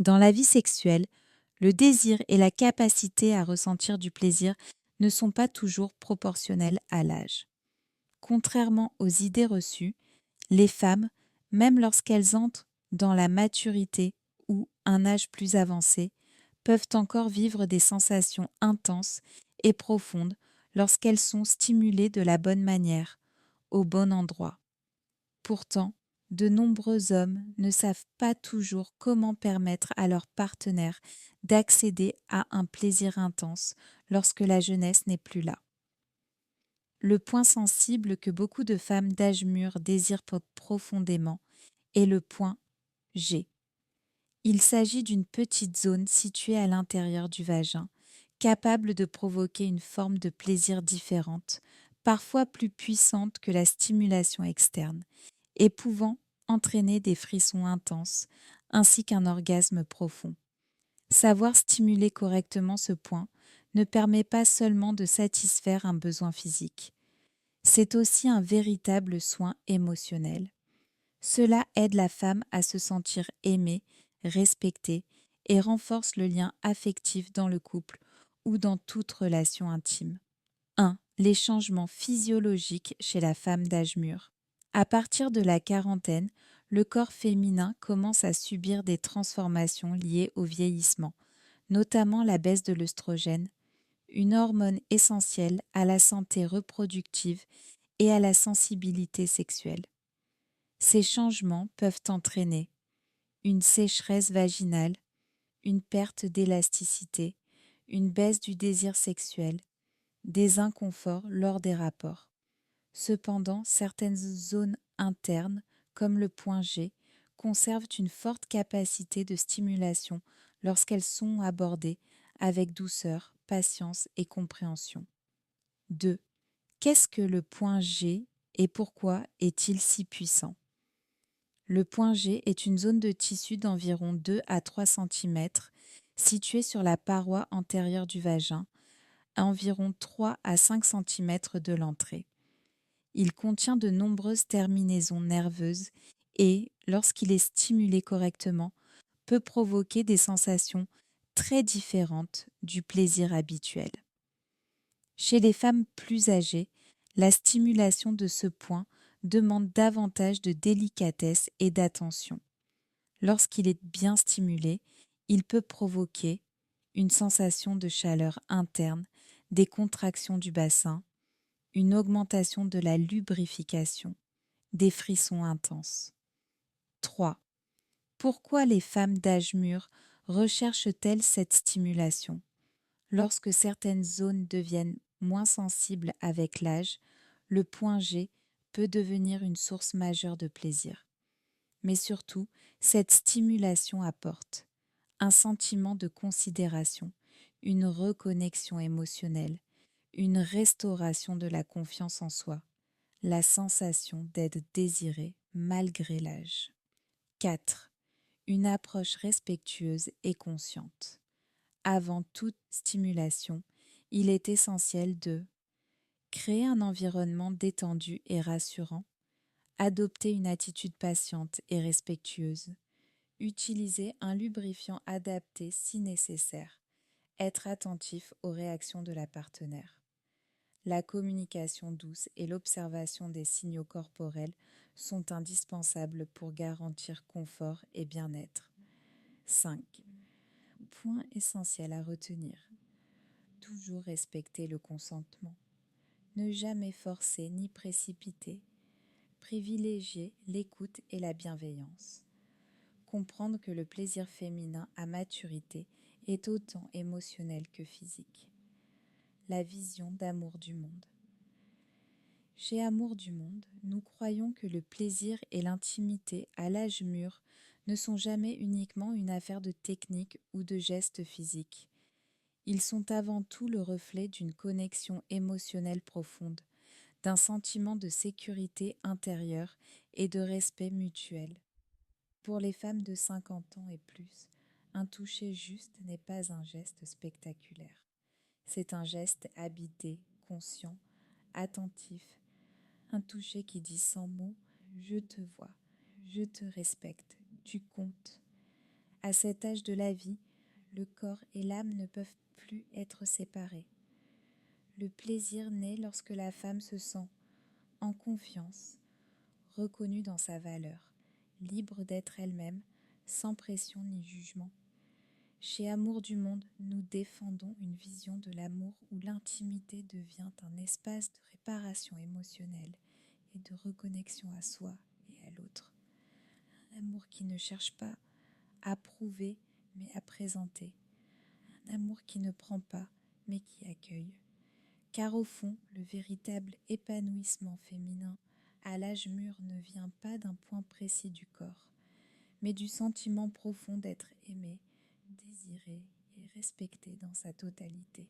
Dans la vie sexuelle, le désir et la capacité à ressentir du plaisir ne sont pas toujours proportionnels à l'âge. Contrairement aux idées reçues, les femmes, même lorsqu'elles entrent dans la maturité ou un âge plus avancé, peuvent encore vivre des sensations intenses et profondes lorsqu'elles sont stimulées de la bonne manière, au bon endroit. Pourtant, de nombreux hommes ne savent pas toujours comment permettre à leur partenaire d'accéder à un plaisir intense lorsque la jeunesse n'est plus là. Le point sensible que beaucoup de femmes d'âge mûr désirent profondément est le point G. Il s'agit d'une petite zone située à l'intérieur du vagin, capable de provoquer une forme de plaisir différente, parfois plus puissante que la stimulation externe, et pouvant entraîner des frissons intenses, ainsi qu'un orgasme profond. Savoir stimuler correctement ce point ne permet pas seulement de satisfaire un besoin physique, c'est aussi un véritable soin émotionnel. Cela aide la femme à se sentir aimée, respectée et renforce le lien affectif dans le couple ou dans toute relation intime. 1. Les changements physiologiques chez la femme d'âge mûr. À partir de la quarantaine, le corps féminin commence à subir des transformations liées au vieillissement, notamment la baisse de l'œstrogène, une hormone essentielle à la santé reproductive et à la sensibilité sexuelle. Ces changements peuvent entraîner une sécheresse vaginale, une perte d'élasticité, une baisse du désir sexuel, des inconforts lors des rapports. Cependant, certaines zones internes, comme le point G, conservent une forte capacité de stimulation lorsqu'elles sont abordées avec douceur, patience et compréhension. 2. Qu'est-ce que le point G et pourquoi est-il si puissant ? Le point G est une zone de tissu d'environ 2 à 3 cm située sur la paroi antérieure du vagin, à environ 3 à 5 cm de l'entrée. Il contient de nombreuses terminaisons nerveuses et, lorsqu'il est stimulé correctement, peut provoquer des sensations très différentes du plaisir habituel. Chez les femmes plus âgées, la stimulation de ce point demande davantage de délicatesse et d'attention. Lorsqu'il est bien stimulé, il peut provoquer une sensation de chaleur interne, des contractions du bassin, une augmentation de la lubrification, des frissons intenses. 3. Pourquoi les femmes d'âge mûr recherchent-elles cette stimulation ? Lorsque certaines zones deviennent moins sensibles avec l'âge, le point G peut devenir une source majeure de plaisir. Mais surtout, cette stimulation apporte un sentiment de considération, une reconnexion émotionnelle, une restauration de la confiance en soi, la sensation d'être désiré malgré l'âge. 4. Une approche respectueuse et consciente. Avant toute stimulation, il est essentiel de créer un environnement détendu et rassurant, adopter une attitude patiente et respectueuse, utiliser un lubrifiant adapté si nécessaire, être attentif aux réactions de la partenaire. La communication douce et l'observation des signaux corporels sont indispensables pour garantir confort et bien-être. 5. Point essentiel à retenir. Toujours respecter le consentement. Ne jamais forcer ni précipiter. Privilégier l'écoute et la bienveillance. Comprendre que le plaisir féminin à maturité est autant émotionnel que physique. La vision d'amour du monde. Chez Amour du Monde, nous croyons que le plaisir et l'intimité à l'âge mûr ne sont jamais uniquement une affaire de technique ou de gestes physiques. Ils sont avant tout le reflet d'une connexion émotionnelle profonde, d'un sentiment de sécurité intérieure et de respect mutuel. Pour les femmes de 50 ans et plus, un toucher juste n'est pas un geste spectaculaire. C'est un geste habité, conscient, attentif, un toucher qui dit sans mots « je te vois, je te respecte, tu comptes ». À cet âge de la vie, le corps et l'âme ne peuvent plus être séparés. Le plaisir naît lorsque la femme se sent en confiance, reconnue dans sa valeur, libre d'être elle-même, sans pression ni jugement. Chez Amour du Monde, nous défendons une vision de l'amour où l'intimité devient un espace de réparation émotionnelle et de reconnexion à soi et à l'autre. Un amour qui ne cherche pas à prouver, mais à présenter. Un amour qui ne prend pas, mais qui accueille. Car au fond, le véritable épanouissement féminin à l'âge mûr ne vient pas d'un point précis du corps, mais du sentiment profond d'être aimé, désiré et respecté dans sa totalité.